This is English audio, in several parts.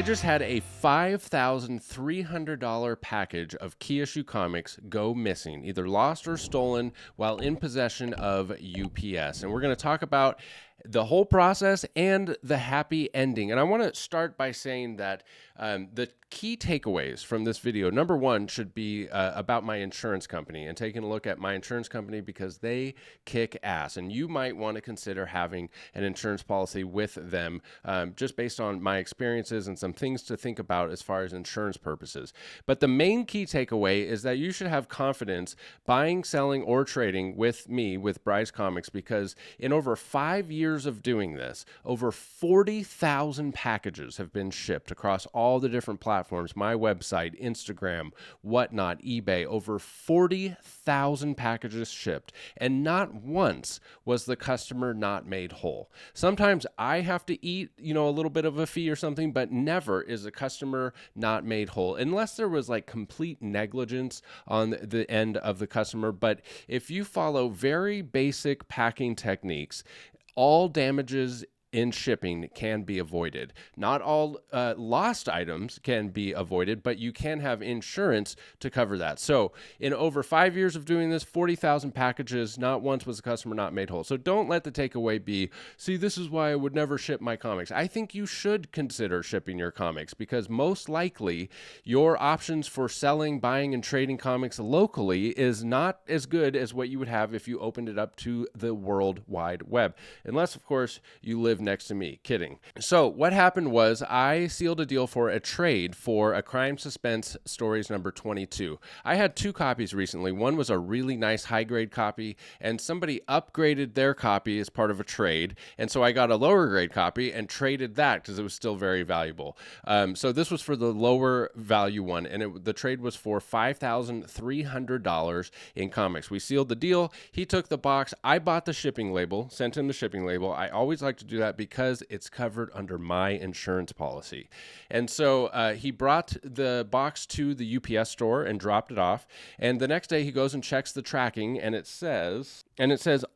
I just had a $5,300 package of key issue comics go missing, either lost or stolen while in possession of UPS. And we're going to talk about the whole process and the happy ending. And I want to start by saying that the key takeaways from this video, number one, should be about my insurance company and taking a look at my insurance company because they kick ass. And you might want to consider having an insurance policy with them just based on my experiences and some things to think about as far as insurance purposes. But the main key takeaway is that you should have confidence buying, selling, or trading with me, with Bryce Comics, because in over 5 years of doing this, over 40,000 packages have been shipped across all the different platforms, my website, Instagram, whatnot, eBay, over 40,000 packages shipped, and not once was the customer not made whole. Sometimes I have to eat, a little bit of a fee or something, but never is a customer not made whole, unless there was like complete negligence on the end of the customer. But if you follow very basic packing techniques, all damages in shipping can be avoided. Not all lost items can be avoided, but you can have insurance to cover that. So in over 5 years of doing this, 40,000 packages, not once was the customer not made whole. So don't let the takeaway be, see, this is why I would never ship my comics. I think you should consider shipping your comics because most likely your options for selling, buying, and trading comics locally is not as good as what you would have if you opened it up to the World Wide Web. Unless, of course, you live next to me. Kidding. So what happened was I sealed a deal for a trade for a Crime Suspense Stories number 22. I had 2 copies recently. One was a really nice high-grade copy, and somebody upgraded their copy as part of a trade, and so I got a lower-grade copy and traded that because it was still very valuable. So this was for the lower value one, and the trade was for $5,300 in comics. We sealed the deal. He took the box. I bought the shipping label, sent him the shipping label. I always like to do that because it's covered under my insurance policy. And so he brought the box to the UPS store and dropped it off. And the next day he goes and checks the tracking, and it says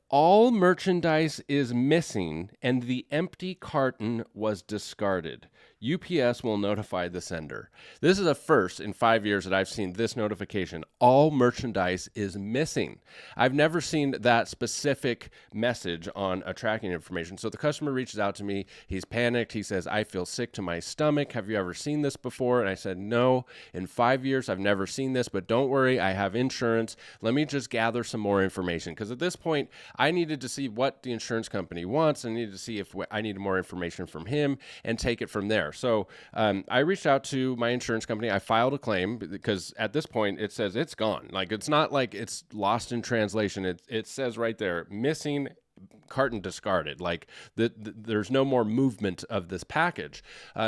all merchandise is missing and the empty carton was discarded. UPS will notify the sender. This is a first in 5 years that I've seen this notification. All merchandise is missing. I've never seen that specific message on a tracking information. So the customer reaches out to me. He's panicked. He says, I feel sick to my stomach. Have you ever seen this before? And I said, no, in 5 years, I've never seen this, but don't worry. I have insurance. Let me just gather some more information. Because at this point, I needed to see what the insurance company wants. I needed to see if I needed more information from him and take it from there. So I reached out to my insurance company. I filed a claim because at this point it says it's gone. Like, it's not like it's lost in translation. It says right there, missing, carton discarded. Like there's no more movement of this package.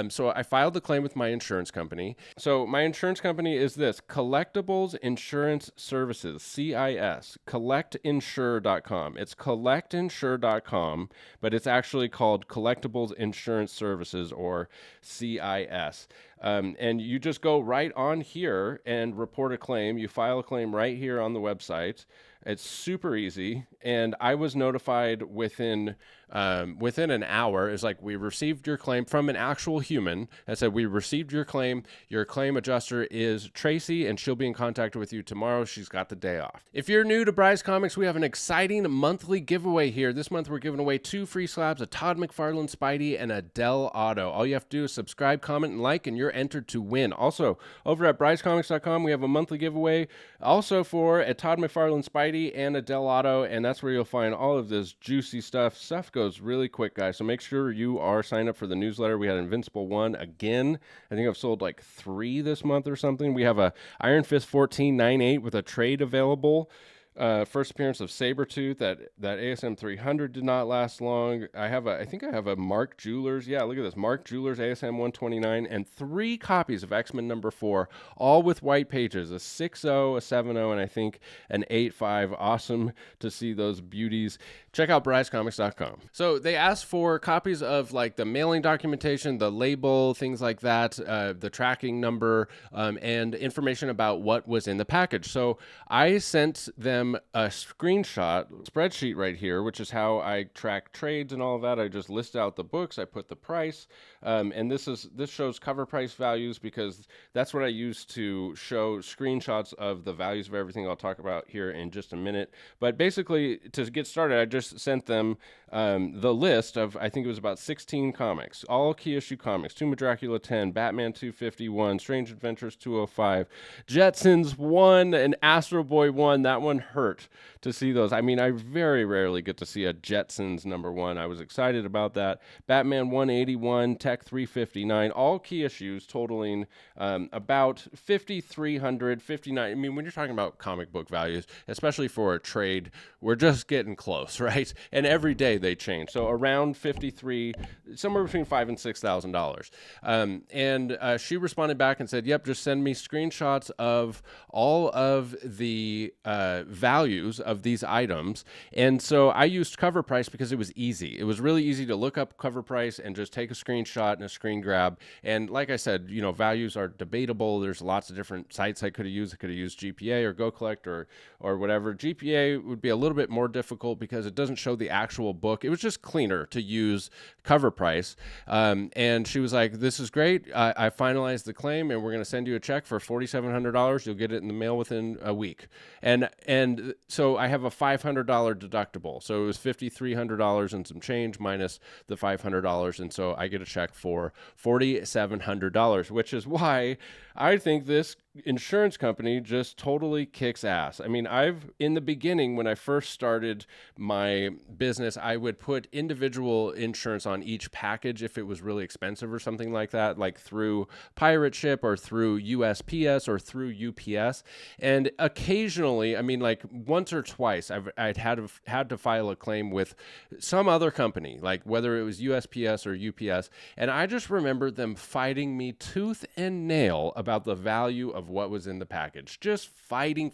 So I filed the claim with my insurance company. So my insurance company is this, Collectibles Insurance Services, CIS, collectinsure.com. It's collectinsure.com, but it's actually called Collectibles Insurance Services, or CIS. And you just go right on here and report a claim. You file a claim right here on the website. It's super easy, and I was notified within an hour. It's like, we received your claim from an actual human that said, we received your claim. Your claim adjuster is Tracy, and she'll be in contact with you tomorrow. She's got the day off. If you're new to Bryce Comics, we have an exciting monthly giveaway here. This month, we're giving away 2 free slabs, a Todd McFarlane Spidey and a Dell Auto. All you have to do is subscribe, comment, and like, and you're entered to win. Also, over at brycecomics.com, we have a monthly giveaway also for a Todd McFarlane Spidey and a Dell Auto, and that's where you'll find all of this juicy stuff. Stuff goes really quick, guys, so make sure you are signed up for the newsletter. We had Invincible 1 again. I think I've sold like 3 this month or something. We have a Iron Fist 14.98 with a trade available. First appearance of Sabretooth. That ASM 300 did not last long. I think I have a Mark Jewelers. Yeah, look at this. Mark Jewelers ASM 129 and 3 copies of X-Men number 4, all with white pages, a 6.0, a 7.0, and I think an 8.5. Awesome to see those beauties. Check out brycecomics.com. So they asked for copies of like the mailing documentation, the label, things like that, the tracking number, and information about what was in the package. So I sent them them a screenshot spreadsheet right here, which is how I track trades and all of that. I just list out the books, I put the price, and this shows cover price values because that's what I use to show screenshots of the values of everything I'll talk about here in just a minute. But basically, to get started, I just sent them the list of, I think it was about 16 comics, all key issue comics: Tomb of Dracula 10, Batman 251, Strange Adventures 205, Jetsons 1, and Astro Boy 1. That one hurt to see those. I mean, I very rarely get to see a Jetsons #1. I was excited about that. Batman 181, Tech 359, all key issues totaling about 5,300, 59. I mean, when you're talking about comic book values, especially for a trade, we're just getting close, right? And every day they change. So around 53, somewhere between $5,000 and $6,000. And she responded back and said, yep, just send me screenshots of all of the values of these items. And so I used cover price because it was easy. It was really easy to look up cover price and just take a screenshot and a screen grab. And like I said, you know, values are debatable. There's lots of different sites I could have used. I could have used GPA or GoCollect or whatever. GPA would be a little bit more difficult because it doesn't show the actual book. It was just cleaner to use cover price. And she was like, this is great. I finalized the claim and we're going to send you a check for $4,700. You'll get it in the mail within a week. And so I have a $500 deductible. So it was $5,300 and some change minus the $500. And so I get a check for $4,700, which is why I think this insurance company just totally kicks ass. I mean, in the beginning, when I first started my business, I would put individual insurance on each package if it was really expensive or something like that, like through Pirate Ship or through USPS or through UPS. And occasionally, I mean, like once or twice, I'd had to file a claim with some other company, like whether it was USPS or UPS. And I just remember them fighting me tooth and nail about the value of what was in the package, just fighting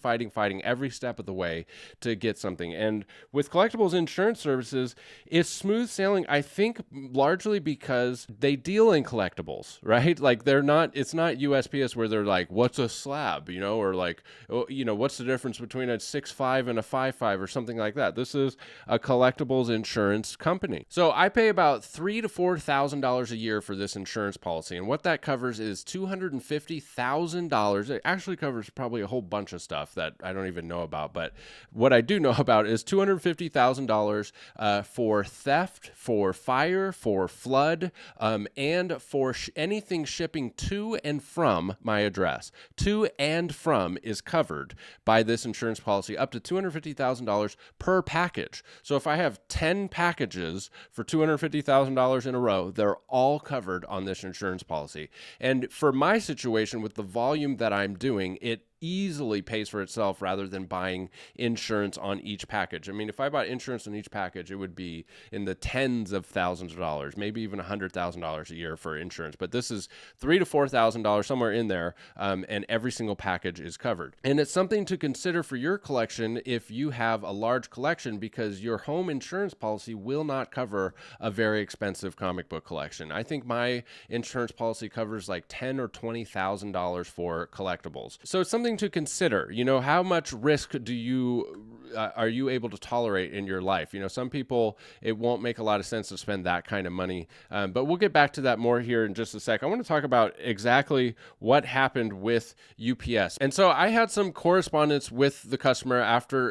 every step of the way to get something. And with Collectibles Insurance Services, it's smooth sailing, I think, largely because they deal in collectibles, right? Like it's not USPS where they're like, what's a slab, you know, or like, you know, what's the difference between a 6.5 and a 5.5 or something like that. This is a collectibles insurance company. So I pay about $3,000 to $4,000 a year for this insurance policy. And what that covers is $250,000. It actually covers probably a whole bunch of stuff that I don't even know about. But what I do know about is $250,000 for theft, for fire, for flood, and for anything shipping to and from my address. To and from is covered by this insurance policy, up to $250,000 per package. So if I have 10 packages for $250,000 in a row, they're all covered on this insurance policy. And for my situation with the volume that I'm doing, it easily pays for itself rather than buying insurance on each package. I mean, if I bought insurance on each package, it would be in the tens of thousands of dollars, maybe even $100,000 a year for insurance. But this is $3,000 to $4,000, somewhere in there, and every single package is covered. And it's something to consider for your collection if you have a large collection, because your home insurance policy will not cover a very expensive comic book collection. I think my insurance policy covers like $10,000 or $20,000 for collectibles. So it's something to consider. You know, how much risk are you able to tolerate in your life? You know, some people, it won't make a lot of sense to spend that kind of money. But we'll get back to that more here in just a sec. I want to talk about exactly what happened with UPS. And so I had some correspondence with the customer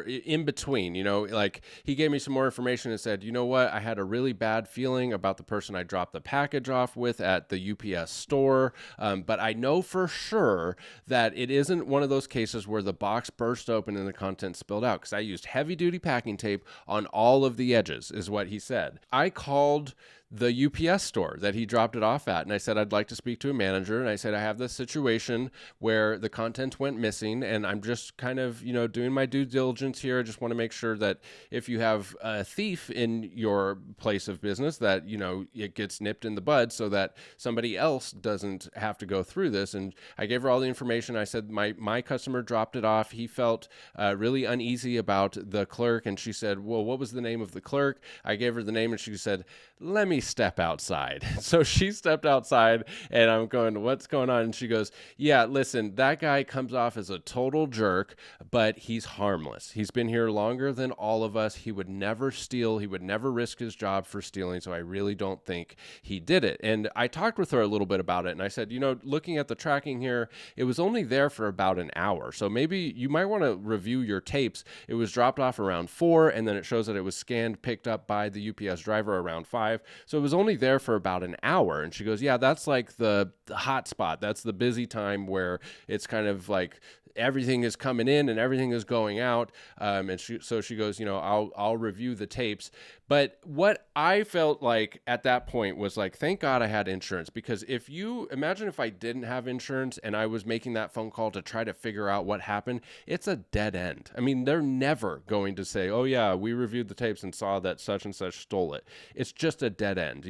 in between, you know, like he gave me some more information and said, you know what, I had a really bad feeling about the person I dropped the package off with at the UPS store. But I know for sure that it isn't one of those cases where the box burst open and the contents spilled out, because I used heavy duty packing tape on all of the edges, is what he said. I called the UPS store that he dropped it off at, and I said, I'd like to speak to a manager. And I said, I have this situation where the content went missing, and I'm just kind of, you know, doing my due diligence here. I just want to make sure that if you have a thief in your place of business, that, you know, it gets nipped in the bud so that somebody else doesn't have to go through this. And I gave her all the information. I said, my customer dropped it off. He felt really uneasy about the clerk. And she said, well, what was the name of the clerk? I gave her the name, and she said, let me step outside. So she stepped outside and I'm going, what's going on? And she goes, yeah, listen, that guy comes off as a total jerk, but he's harmless. He's been here longer than all of us. He would never steal. He would never risk his job for stealing. So I really don't think he did it. And I talked with her a little bit about it. And I said, looking at the tracking here, it was only there for about an hour. So maybe you might want to review your tapes. It was dropped off around 4, and then it shows that it was scanned, picked up by the UPS driver around 5. So it was only there for about an hour. And she goes, yeah, that's like the hot spot. That's the busy time where it's kind of like everything is coming in and everything is going out. And she goes, I'll review the tapes. But what I felt like at that point was like, thank God I had insurance, because imagine if I didn't have insurance and I was making that phone call to try to figure out what happened, it's a dead end. I mean, they're never going to say, oh yeah, we reviewed the tapes and saw that such and such stole it. It's just a dead end,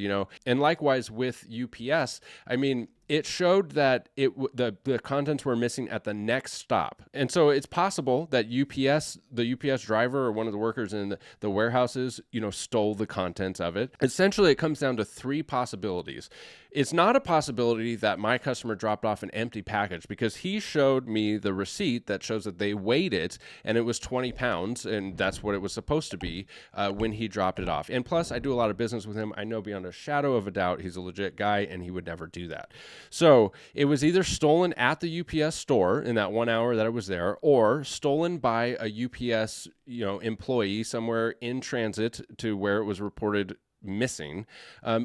And likewise with UPS, I mean, it showed that the contents were missing at the next stop. And so it's possible that the UPS driver or one of the workers in the warehouses, stole the contents of it. Essentially, it comes down to 3 possibilities. It's not a possibility that my customer dropped off an empty package, because he showed me the receipt that shows that they weighed it and it was 20 pounds, and that's what it was supposed to be when he dropped it off. And plus, I do a lot of business with him. I know beyond a shadow of a doubt he's a legit guy and he would never do that. So it was either stolen at the UPS store in that 1 hour that it was there, or stolen by a UPS employee somewhere in transit to where it was reported missing,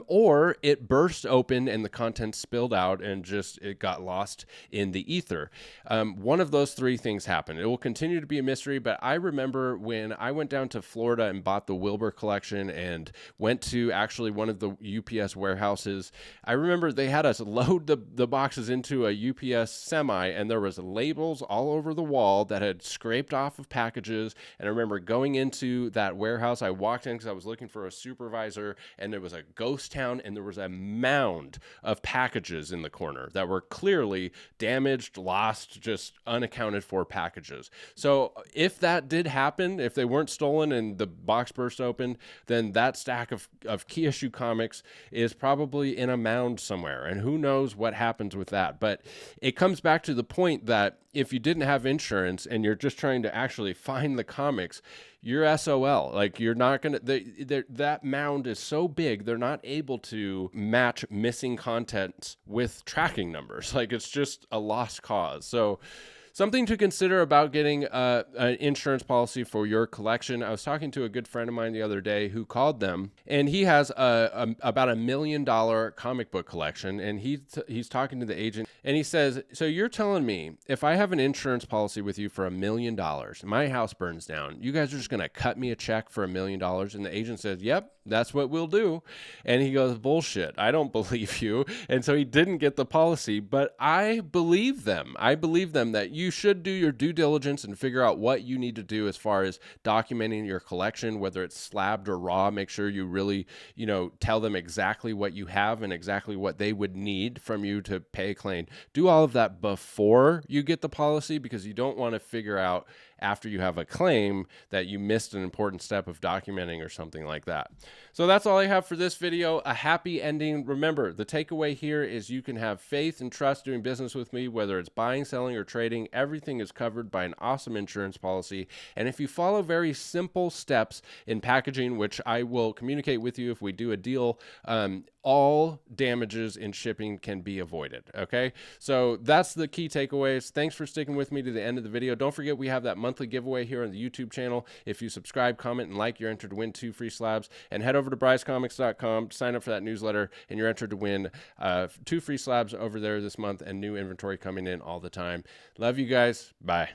or it burst open and the contents spilled out and it got lost in the ether. One of those 3 things happened. It will continue to be a mystery, but I remember when I went down to Florida and bought the Wilbur collection and went to actually one of the UPS warehouses, I remember they had us load the boxes into a UPS semi, and there was labels all over the wall that had scraped off of packages. And I remember going into that warehouse, I walked in because I was looking for a supervisor, and there was a ghost town, and there was a mound of packages in the corner that were clearly damaged, lost, just unaccounted for packages. So if that did happen, if they weren't stolen and the box burst open, then that stack of key issue comics is probably in a mound somewhere, and who knows what happens with that. But it comes back to the point that if you didn't have insurance and you're just trying to actually find the comics, you're SOL. Like, you're not going to, that mound is so big, they're not able to match missing contents with tracking numbers. Like, it's just a lost cause. So something to consider about getting an insurance policy for your collection. I was talking to a good friend of mine the other day who called them, and he has about $1 million comic book collection, and he's talking to the agent, and he says, so you're telling me if I have an insurance policy with you for $1 million, my house burns down, you guys are just going to cut me a check for $1 million? And the agent says, yep, that's what we'll do. And he goes, bullshit, I don't believe you. And so he didn't get the policy, but I believe them. I believe them that you should do your due diligence and figure out what you need to do as far as documenting your collection, whether it's slabbed or raw. Make sure you really, tell them exactly what you have and exactly what they would need from you to pay a claim. Do all of that before you get the policy, because you don't want to figure out after you have a claim that you missed an important step of documenting or something like that. So that's all I have for this video. A happy ending. Remember, the takeaway here is you can have faith and trust doing business with me, whether it's buying, selling, or trading. Everything is covered by an awesome insurance policy. And if you follow very simple steps in packaging, which I will communicate with you if we do a deal, all damages in shipping can be avoided. Okay, so that's the key takeaways. Thanks for sticking with me to the end of the video. Don't forget, we have that monthly giveaway here on the YouTube channel. If you subscribe, comment, and like, you're entered to win 2 free slabs. And head over to brycecomics.com, sign up for that newsletter, and you're entered to win 2 free slabs over there this month, and new inventory coming in all the time. Love you guys. Bye.